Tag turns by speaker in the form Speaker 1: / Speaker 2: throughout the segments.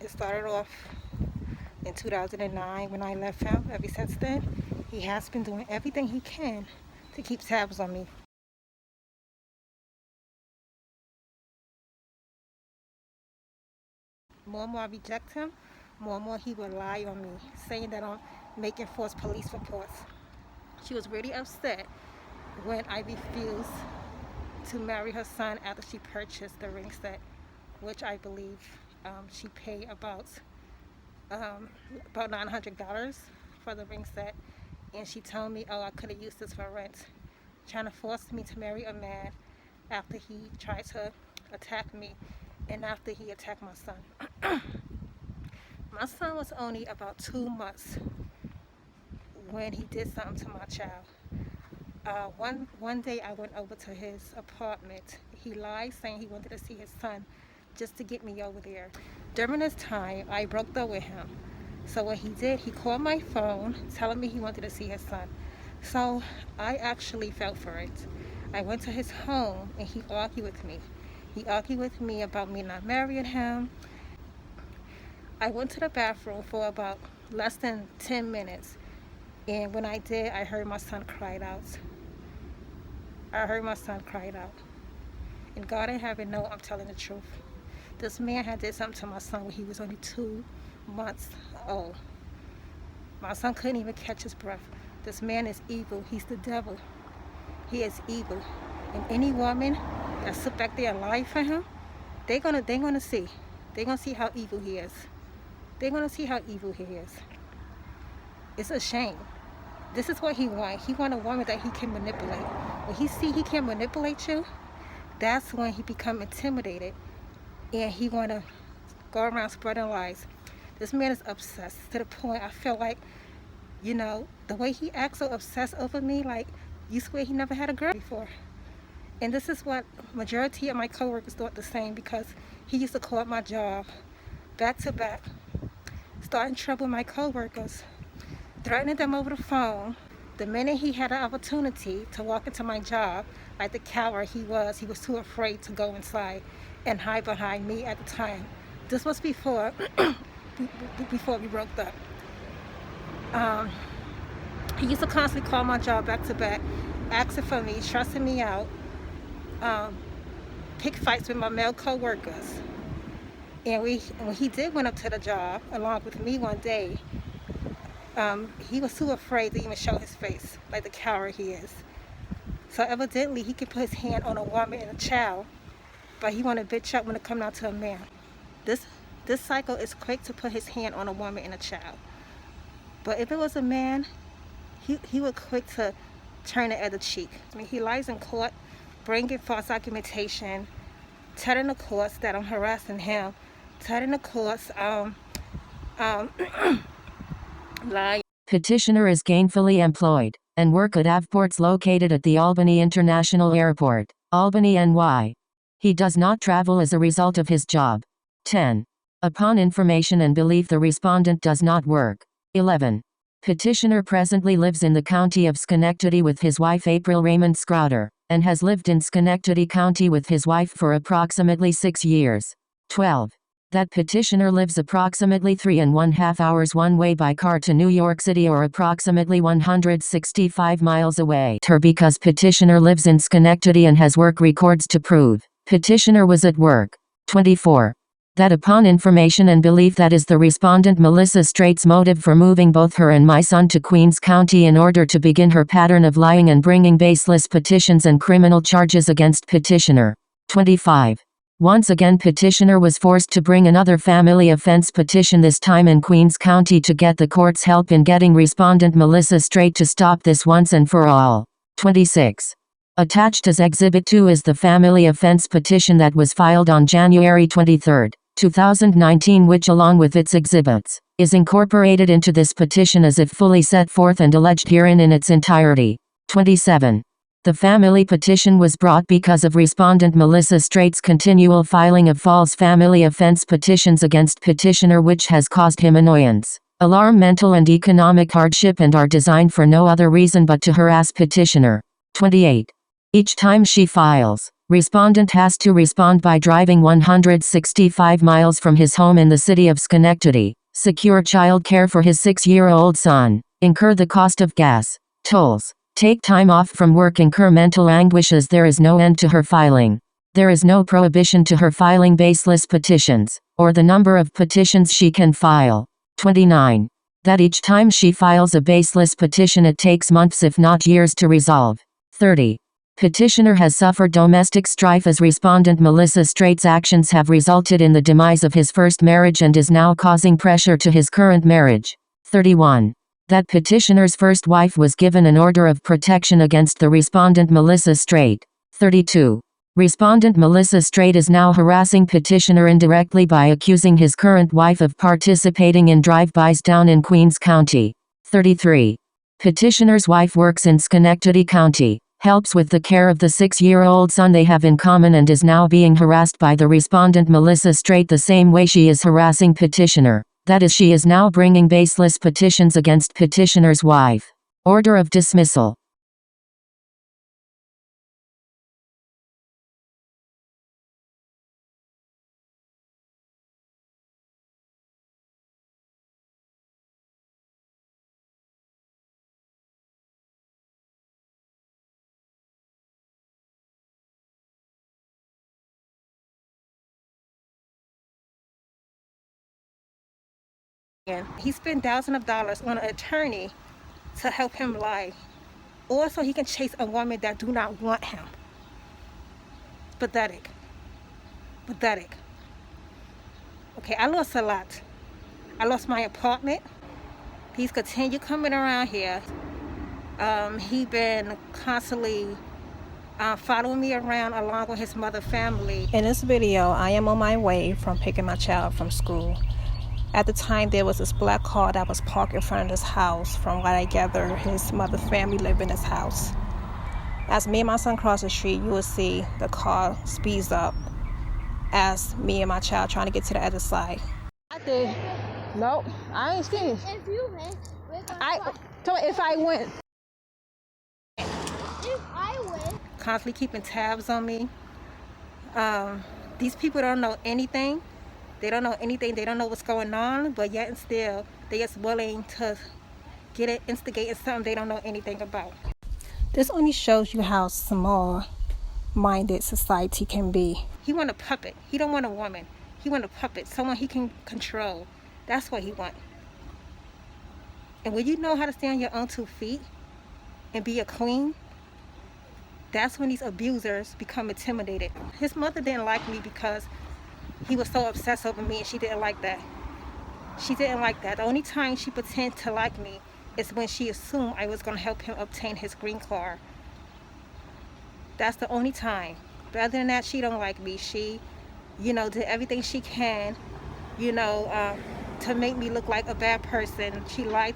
Speaker 1: It started off in 2009 when I left him. Ever since then, he has been doing everything he can to keep tabs on me. More and more I reject him, more and more he would lie on me, saying that I'm making false police reports. She was really upset when I refused to marry her son after she purchased the ring set, which I believe she paid about $900 for the ring set. And she told me, oh, I could have used this for rent, trying to force me to marry a man after he tried to attack me and after he attacked my son. My son was only about 2 months when he did something to my child. One day I went over to his apartment. He lied saying he wanted to see his son just to get me over there. During this time, I broke up with him. So what he did, he called my phone telling me he wanted to see his son. So I actually fell for it. I went to his home and he argued with me. He argued with me about me not marrying him. I went to the bathroom for about less than 10 minutes. And when I did, I heard my son cried out. I heard my son cried out. And God in heaven know I'm telling the truth. This man had did something to my son when he was only 2 months old. My son couldn't even catch his breath. This man is evil. He's the devil. He is evil. And any woman that sit back there and lie for him, they're gonna see. They're gonna see how evil he is. They're gonna see how evil he is. It's a shame. This is what he wants. He wants a woman that he can manipulate. When he see he can manipulate you, that's when he become intimidated and he want to go around spreading lies. This man is obsessed to the point I feel like, the way he acts so obsessed over me, like you swear he never had a girl before. And this is what majority of my coworkers thought the same, because he used to call up my job back to back, starting trouble with my coworkers, threatening them over the phone. The minute he had an opportunity to walk into my job, like the coward he was too afraid to go inside and hide behind me at the time. This was before before we broke up. He used to constantly call my job back to back, asking for me, stressing me out, pick fights with my male co-workers. And when he did went up to the job along with me one day, he was too afraid to even show his face, like the coward he is. So evidently he could put his hand on a woman and a child, but he want to bitch up when it comes down to a man. This cycle is quick to put his hand on a woman and a child. But if it was a man, he would quick to turn the other cheek. I mean, he lies in court, bringing false documentation, telling the courts that I'm harassing him, telling the courts lie.
Speaker 2: Petitioner is gainfully employed and work at Avports located at the Albany International Airport, Albany, NY. He does not travel as a result of his job. 10. Upon information and belief the respondent does not work. 11. Petitioner presently lives in the county of Schenectady with his wife April Raymond Scrouter, and has lived in Schenectady County with his wife for approximately 6 years. 12. That petitioner lives approximately 3.5 hours one way by car to New York City or approximately 165 miles away. Because petitioner lives in Schenectady and has work records to prove petitioner was at work. 24. That upon information and belief that is the respondent Melissa Straight's motive for moving both her and my son to Queens County in order to begin her pattern of lying and bringing baseless petitions and criminal charges against petitioner. 25. Once again petitioner was forced to bring another family offense petition, this time in Queens County, to get the court's help in getting respondent Melissa Straight to stop this once and for all. 26. Attached as Exhibit 2 is the family offense petition that was filed on January 23, 2019, which along with its exhibits, is incorporated into this petition as if fully set forth and alleged herein in its entirety. 27. The family petition was brought because of respondent Melissa Straight's continual filing of false family offense petitions against petitioner, which has caused him annoyance, alarm, mental and economic hardship, and are designed for no other reason but to harass petitioner. 28. Each time she files, Respondent has to respond by driving 165 miles from his home in the city of Schenectady, secure child care for his 6-year-old son, incur the cost of gas, tolls, take time off from work, incur mental anguish as there is no end to her filing. There is no prohibition to her filing baseless petitions, or the number of petitions she can file. 29. That each time she files a baseless petition it takes months if not years to resolve. 30. Petitioner has suffered domestic strife as respondent Melissa Straight's actions have resulted in the demise of his first marriage and is now causing pressure to his current marriage. 31. That petitioner's first wife was given an order of protection against the respondent Melissa Straight. 32. Respondent Melissa Straight is now harassing petitioner indirectly by accusing his current wife of participating in drive-bys down in Queens County. 33. Petitioner's wife works in Schenectady County, helps with the care of the 6-year-old son they have in common, and is now being harassed by the respondent Melissa Straight the same way she is harassing petitioner. That is, she is now bringing baseless petitions against petitioner's wife. Order of dismissal.
Speaker 1: And he spent thousands of dollars on an attorney to help him lie, or so he can chase a woman that do not want him. Pathetic. Pathetic. Okay, I lost a lot. I lost my apartment. He's continued coming around here. He been constantly following me around along with his mother family. In this video, I am on my way from picking my child from school. At the time, there was this black car that was parked in front of this house. From what I gather, his mother family lived in this house. As me and my son cross the street, you will see the car speeds up as me and my child trying to get to the other side. I did. Nope, I ain't seen it.
Speaker 3: If you went,
Speaker 1: If I went.
Speaker 3: If I went.
Speaker 1: Constantly keeping tabs on me. These people don't know anything. They don't know anything. They don't know what's going on, but yet and still, they just willing to get it, instigating something they don't know anything about. This only shows you how small-minded society can be. He want a puppet. He don't want a woman. He want a puppet, someone he can control. That's what he want. And when you know how to stand on your own 2 feet and be a queen, that's when these abusers become intimidated. His mother didn't like me because he was so obsessed over me, and she didn't like that. She didn't like that. The only time she pretended to like me is when she assumed I was going to help him obtain his green card. That's the only time. But other than that, she don't like me. She, did everything she can, to make me look like a bad person. She lied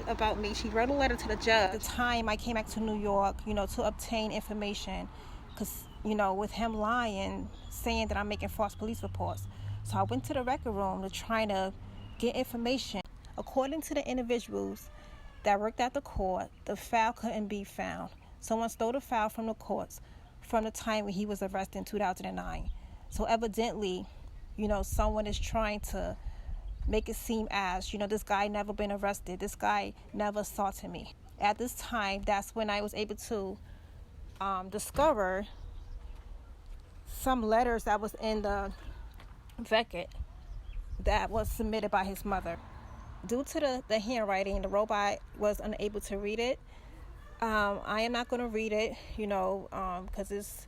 Speaker 1: about me. She wrote a letter to the judge. At the time I came back to New York, to obtain information, because, with him lying, saying that I'm making false police reports. So I went to the record room to try to get information. According to the individuals that worked at the court, the file couldn't be found. Someone stole the file from the courts from the time when he was arrested in 2009. So evidently, someone is trying to make it seem as, this guy never been arrested. This guy never assaulted me. At this time, that's when I was able to discover some letters that was in the record that was submitted by his mother. Due to the handwriting, the robot was unable to read it. I am not going to read it, because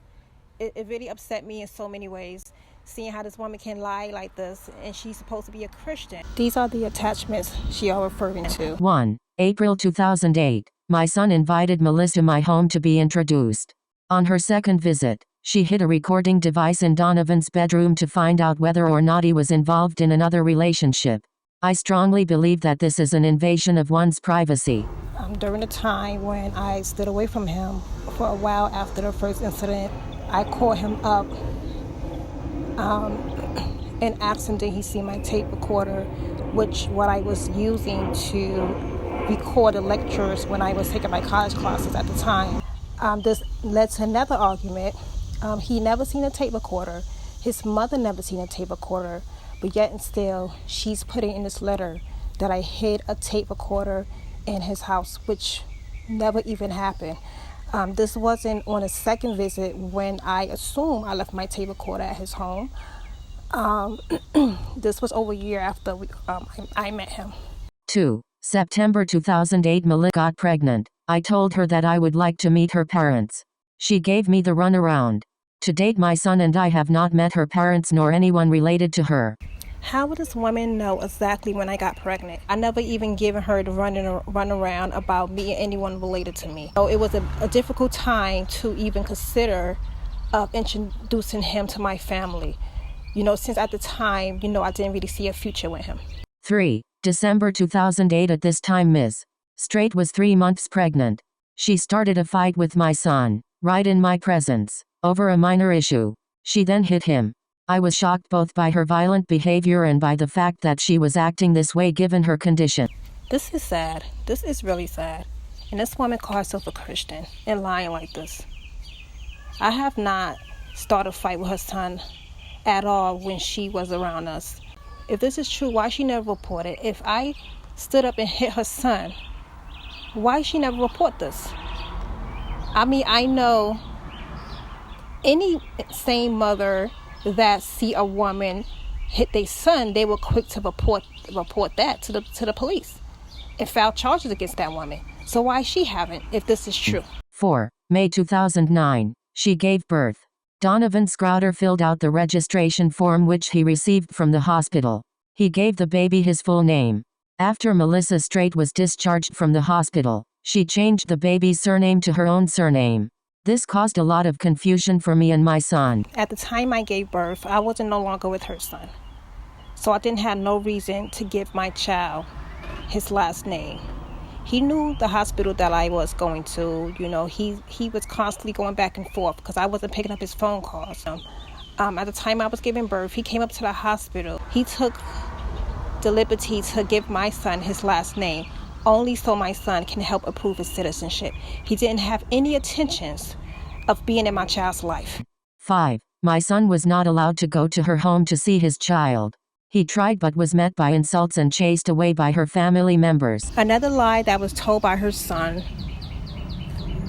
Speaker 1: it really upset me in so many ways, seeing how this woman can lie like this, and she's supposed to be a Christian. These are the attachments she are referring to.
Speaker 2: 1. April 2008. My son invited Melissa to my home to be introduced. On her second visit, she hid a recording device in Donovan's bedroom to find out whether or not he was involved in another relationship. I strongly believe that this is an invasion of one's privacy.
Speaker 1: During the time when I stood away from him for a while after the first incident, I called him up and asked him, did he see my tape recorder, what I was using to record the lectures when I was taking my college classes at the time. This led to another argument He never seen a tape recorder. His mother never seen a tape recorder. But yet and still, she's putting in this letter that I hid a tape recorder in his house, which never even happened. This wasn't on a second visit when I assume I left my tape recorder at his home. This was over a year after I met him.
Speaker 2: 2. September 2008. Melissa got pregnant. I told her that I would like to meet her parents. She gave me the runaround. To date, my son and I have not met her parents nor anyone related to her.
Speaker 1: How would this woman know exactly when I got pregnant? I never even given her the run around about me and anyone related to me. So it was a difficult time to even consider introducing him to my family. Since at the time, I didn't really see a future with him.
Speaker 2: 3. December 2008. At this time, Ms. Straight was 3 months pregnant. She started a fight with my son, right in my presence, over a minor issue. She then hit him. I was shocked both by her violent behavior and by the fact that she was acting this way given her condition.
Speaker 1: This is sad. This is really sad. And this woman calls herself a Christian and lying like this. I have not started a fight with her son at all when she was around us. If this is true, why she never reported? If I stood up and hit her son, why she never report this? I know any sane mother that see a woman hit their son, they were quick to report that to the police and file charges against that woman. So why she haven't, if this is true?
Speaker 2: 4. May 2009. She gave birth. Donovan Scrouter filled out the registration form which he received from the hospital. He gave the baby his full name. After Melissa Straight was discharged from the hospital, she changed the baby's surname to her own surname. This caused a lot of confusion for me and my son.
Speaker 1: At the time I gave birth, I wasn't no longer with her son. So I didn't have no reason to give my child his last name. He knew the hospital that I was going to. He was constantly going back and forth because I wasn't picking up his phone calls. At the time I was giving birth, he came up to the hospital. He took the liberty to give my son his last name, only so my son can help approve his citizenship. He didn't have any intentions of being in my child's life.
Speaker 2: 5. My son was not allowed to go to her home to see his child. He tried but was met by insults and chased away by her family members.
Speaker 1: Another lie that was told by her son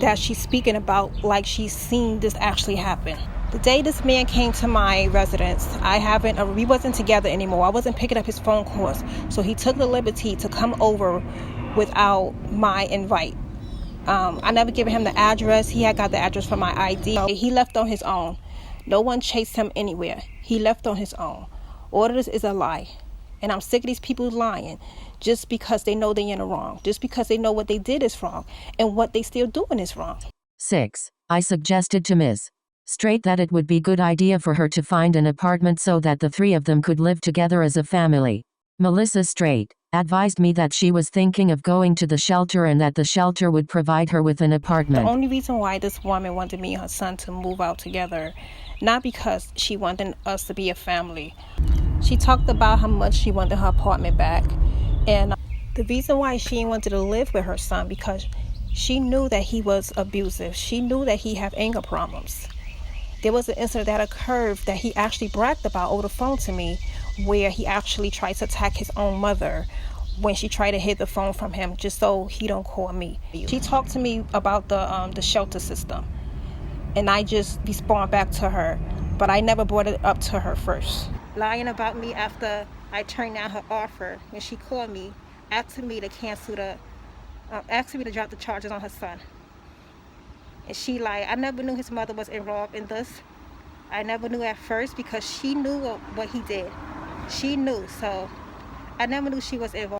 Speaker 1: that she's speaking about like she's seen this actually happen. The day this man came to my residence, we wasn't together anymore. I wasn't picking up his phone calls. So he took the liberty to come over without my invite. I never given him the address. He had got the address from my ID. He left on his own. No one chased him anywhere. He left on his own. All of this is a lie. And I'm sick of these people lying just because they know they're in the wrong. Just because they know what they did is wrong and what they still doing is wrong.
Speaker 2: 6. I suggested to Ms. Straight that it would be good idea for her to find an apartment so that the three of them could live together as a family. Melissa Straight advised me that she was thinking of going to the shelter and that the shelter would provide her with an apartment.
Speaker 1: The only reason why this woman wanted me and her son to move out together, not because she wanted us to be a family. She talked about how much she wanted her apartment back. And the reason why she wanted to live with her son, because she knew that he was abusive. She knew that he had anger problems. There was an incident that occurred that he actually bragged about over the phone to me, where he actually tried to attack his own mother when she tried to hid the phone from him just so he don't call me. She talked to me about the shelter system, and I just respond back to her, but I never brought it up to her first. Lying about me after I turned down her offer when she called me, asking me to asking me to drop the charges on her son. And she lied. I never knew his mother was involved in this. I never knew at first because she knew what he did. She knew, so I never knew she was involved.